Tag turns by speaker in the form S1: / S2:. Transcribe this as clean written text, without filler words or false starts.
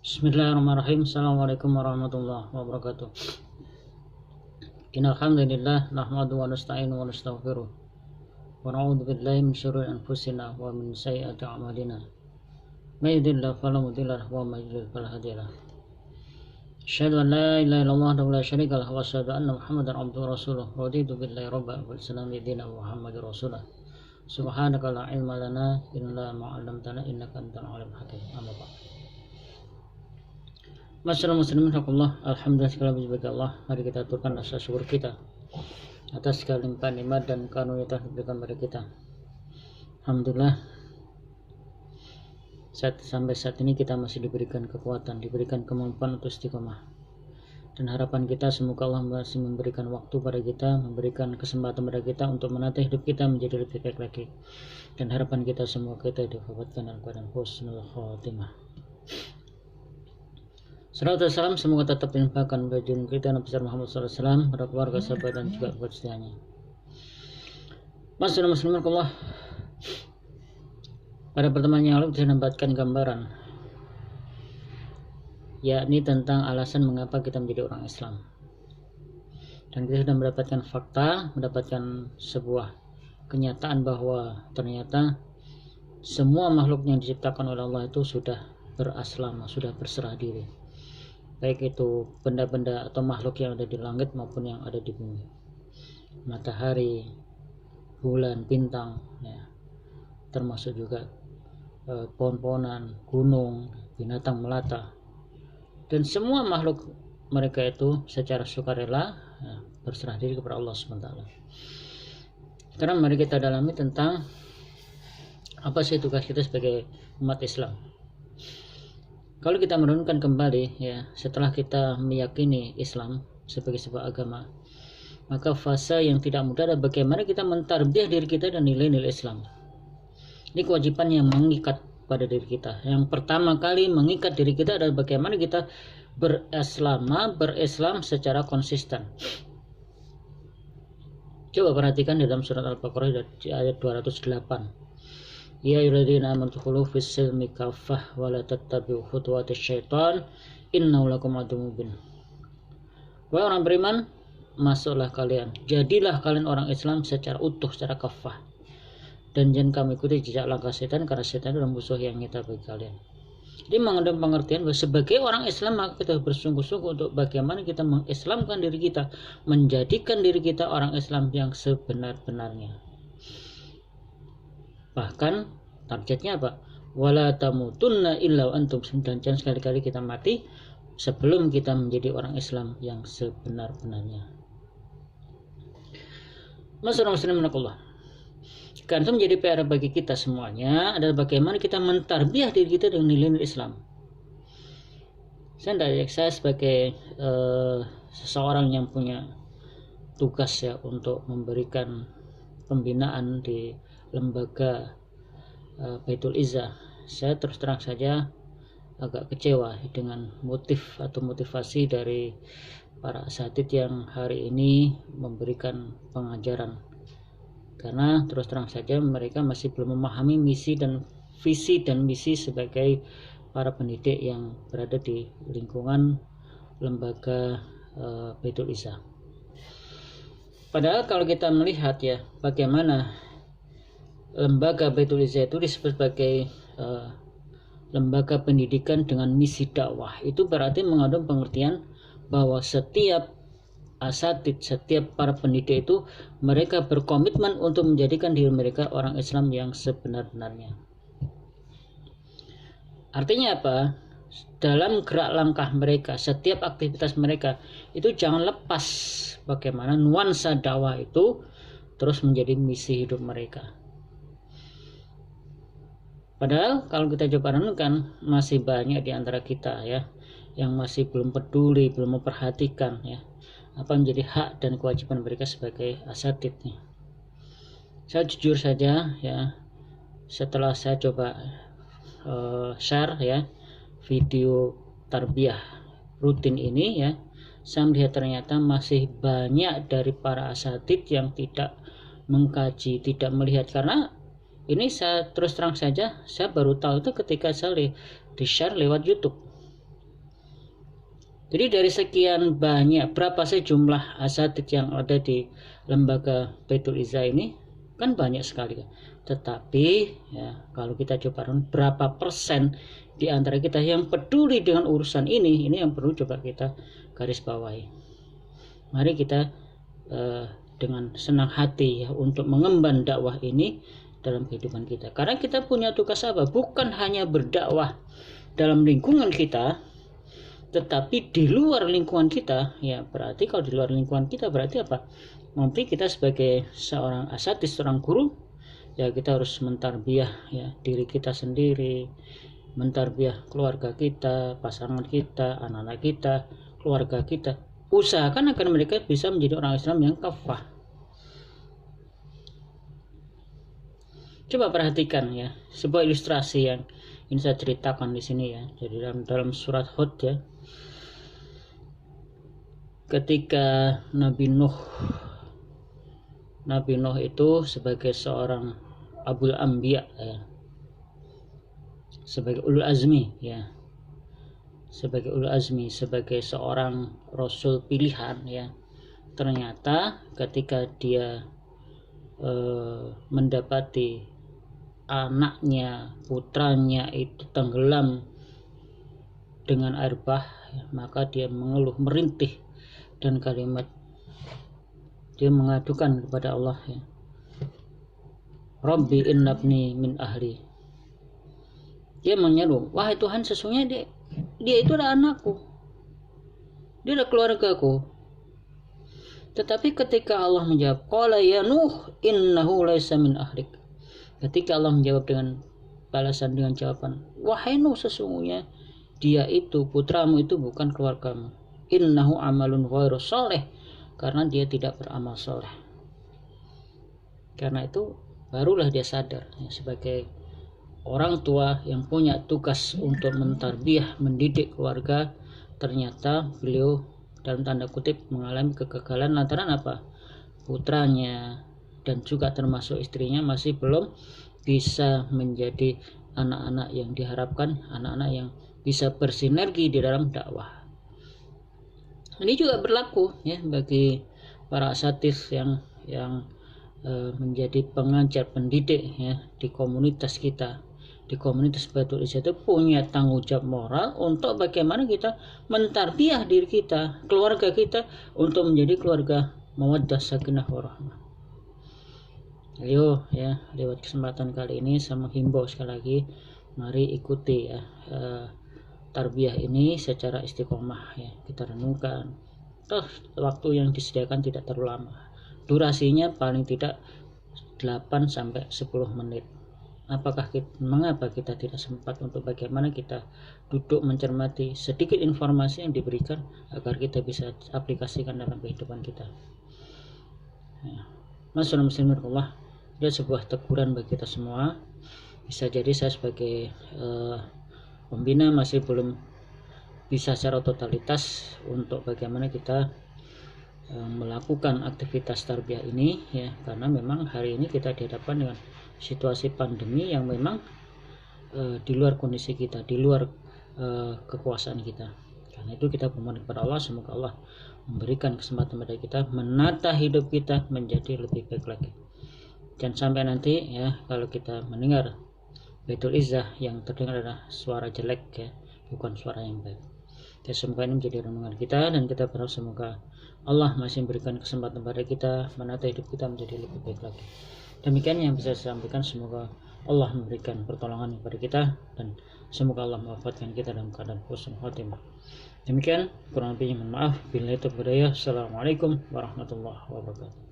S1: Bismillahirrahmanirrahim. Assalamualaikum warahmatullahi wabarakatuh. Innal hamdalillah nahmaduhu wa nasta'inu wa nastaghfiruh wa na'udzu billahi min syururi anfusina wa min sayyiati a'malina. May yahdihillahu fala mudilla lahu wa may yudlil fala hadiya lahu. Asyhadu an la ilaha illallah wahdahu la syarika lahu wa asyhadu anna Muhammadan abduhu wa rasuluh. Raditu billahi rabban wal islami dinan wa Muhammadur rasulullah. Subhanaka la ilma lana illa ma 'allamtana innaka antal alimul hakim. Amma ba'd. Masyaallah muslimin rahimakumullah, alhamdulillah segala puji bagi Allah. Mari kita aturkan rasa syukur kita atas segala limpahan nikmat dan karunia yang diberikan kepada kita. Alhamdulillah, sampai saat ini kita masih diberikan kekuatan, diberikan kemampuan untuk istiqomah. Dan harapan kita semoga Allah masih memberikan waktu pada kita, memberikan kesempatan pada kita untuk menata hidup kita menjadi lebih baik lagi. Dan harapan kita semoga kita diwafatkan dalam keadaan husnul khotimah. Salawat dan salam semoga tetap dilimpahkan bagi junjungan kita Nabi Muhammad SAW, pada keluarga, sahabat dan juga buat setianya. Masyaallah muslimin Allah. Pada pertemuan yang lalu kita mendapatkan gambaran, yakni tentang alasan mengapa kita menjadi orang Islam. Dan kita sudah mendapatkan fakta, mendapatkan sebuah kenyataan bahwa ternyata semua makhluk yang diciptakan oleh Allah itu sudah beraslama, sudah berserah diri. Baik itu benda-benda atau makhluk yang ada di langit maupun yang ada di bumi, matahari, bulan, bintang, ya, termasuk juga pohon-pohonan, gunung, binatang melata, dan semua makhluk mereka itu secara sukarela ya, berserah diri kepada Allah SWT. Sekarang mari kita dalami tentang apa sih tugas kita sebagai umat Islam. Kalau kita merenungkan kembali ya, setelah kita meyakini Islam sebagai sebuah agama, maka fase yang tidak mudah adalah bagaimana kita mentarbiyah diri kita dan nilai-nilai Islam. Ini kewajiban yang mengikat pada diri kita. Yang pertama kali mengikat diri kita adalah bagaimana kita berislam secara konsisten. Coba perhatikan di dalam surat Al-Baqarah ayat 208. Ya ayyuhalladzina amanu dkhulu fis silmi kaffah wa la tattabi'u khutuwatis syaitan innahu lakum aduwwun mubin. Wahai orang beriman, masuklah kalian, jadilah kalian orang Islam secara utuh, secara kaffah, dan jangan kamu ikuti jejak langkah setan, karena setan adalah musuh yang nyata bagi kalian. Jadi mengandung pengertian bahwa sebagai orang Islam maka kita bersungguh-sungguh untuk bagaimana kita mengislamkan diri kita, menjadikan diri kita orang Islam yang sebenar-benarnya. Bahkan targetnya apa? Wala tamutunna illa wa antum, dan jangan sekali-kali kita mati sebelum kita menjadi orang Islam yang sebenar-benarnya. Masyaallah muslimin Allah. Karena itu menjadi PR bagi kita semuanya adalah bagaimana kita mentarbiyah diri kita dengan nilai-nilai Islam. Saya sebagai seseorang yang punya tugas ya untuk memberikan pembinaan di lembaga Baitul Izzah, saya terus terang saja agak kecewa dengan motif atau motivasi dari para asatidz yang hari ini memberikan pengajaran, karena terus terang saja mereka masih belum memahami misi dan visi dan misi sebagai para pendidik yang berada di lingkungan lembaga Baitul Izzah. Padahal kalau kita melihat ya bagaimana lembaga Baitul Izzah itu disebut sebagai lembaga pendidikan dengan misi dakwah, itu berarti mengandung pengertian bahwa setiap asatidz, setiap para pendidik itu mereka berkomitmen untuk menjadikan diri mereka orang Islam yang sebenar-benarnya. Artinya apa? Dalam gerak langkah mereka, setiap aktivitas mereka itu jangan lepas bagaimana nuansa dakwah itu terus menjadi misi hidup mereka. Padahal kalau kita coba renungkan, masih banyak di antara kita ya yang masih belum peduli, belum memperhatikan ya apa menjadi hak dan kewajiban mereka sebagai asatidz. Saya jujur saja ya, setelah saya coba share ya video tarbiyah rutin ini ya, saya melihat ternyata masih banyak dari para asatidz yang tidak mengkaji, tidak melihat. Karena ini saya terus terang saja, saya baru tahu itu ketika saya di-share lewat YouTube. Jadi dari sekian banyak, berapa sih jumlah asatidz yang ada di lembaga Baitul Izzah ini? Kan banyak sekali. Tetapi ya, kalau kita coba berapa persen di antara kita yang peduli dengan urusan ini yang perlu coba kita garis bawahi. Mari kita dengan senang hati ya, untuk mengemban dakwah ini dalam kehidupan kita. Karena kita punya tugas apa? Bukan hanya berdakwah dalam lingkungan kita, tetapi di luar lingkungan kita. Ya berarti kalau di luar lingkungan kita berarti apa? Nanti kita sebagai seorang asatidz, seorang guru, ya kita harus mentarbiyah ya diri kita sendiri, mentarbiyah keluarga kita, pasangan kita, anak-anak kita, keluarga kita. Usahakan agar mereka bisa menjadi orang Islam yang kafah. Coba perhatikan ya sebuah ilustrasi yang ini saya ceritakan di sini ya. Jadi dalam surat Hud ya, ketika Nabi Nuh itu sebagai seorang Abul Anbiya ya, sebagai ulul azmi ya, sebagai ulul azmi, sebagai seorang rasul pilihan ya, ternyata ketika dia mendapati anaknya, putranya itu tenggelam dengan air bah ya, maka dia mengeluh merintih dan kalimat dia mengadukan kepada Allah ya, Rabbi innabni min ahli. Dia menyeru, wahai Tuhan, sesungguhnya dia itu adalah anakku, dia adalah keluargaku. Tetapi ketika Allah menjawab, qala ya Nuh innahu laisa min ahlik. Ketika Allah menjawab dengan balasan dengan jawaban, wahai Nuh, sesungguhnya dia itu, putramu itu bukan keluargamu. Innahu amalun ghairu sholeh, karena dia tidak beramal soleh. Karena itu barulah dia sadar ya, sebagai orang tua yang punya tugas untuk mentarbiyah, mendidik keluarga, ternyata beliau dalam tanda kutip mengalami kegagalan lantaran apa? Putranya dan juga termasuk istrinya masih belum bisa menjadi anak-anak yang diharapkan, anak-anak yang bisa bersinergi di dalam dakwah. Ini juga berlaku ya bagi para asatidz yang menjadi pengajar, pendidik ya di komunitas kita, di komunitas Baitul Izzah itu punya tanggung jawab moral untuk bagaimana kita mentarbiyah diri kita, keluarga kita untuk menjadi keluarga mawaddah, sakinah, warahmah. Ayo ya, lewat kesempatan kali ini saya menghimbau sekali lagi, mari ikuti ya tarbiyah ini secara istiqomah ya, kita renungkan. Toh waktu yang disediakan tidak terlalu lama, durasinya paling tidak 8-10 menit. Mengapa kita tidak sempat untuk bagaimana kita duduk mencermati sedikit informasi yang diberikan agar kita bisa aplikasikan dalam kehidupan kita ya. Masyaallah muslimin Allah, dia sebuah teguran bagi kita semua. Bisa jadi saya sebagai pembina masih belum bisa secara totalitas untuk bagaimana kita melakukan aktivitas tarbiyah ini ya, karena memang hari ini kita dihadapkan dengan situasi pandemi yang memang di luar kondisi kita, di luar kekuasaan kita. Karena itu kita bermohon kepada Allah, semoga Allah memberikan kesempatan kepada kita menata hidup kita menjadi lebih baik lagi. Dan sampai nanti ya, kalau kita mendengar Baitul Izzah yang terdengar adalah suara jelek ya, bukan suara yang baik. Ya, semoga ini menjadi renungan kita, dan kita berharap semoga Allah masih memberikan kesempatan kepada kita menata hidup kita menjadi lebih baik lagi. Demikian yang bisa saya sampaikan. Semoga Allah memberikan pertolongan kepada kita, dan semoga Allah mewafatkan kita dalam keadaan husnul khotimah. Demikian, kurang lebihnya mohon maaf. Billahi taufiq wal hidayah. Assalamualaikum warahmatullahi wabarakatuh.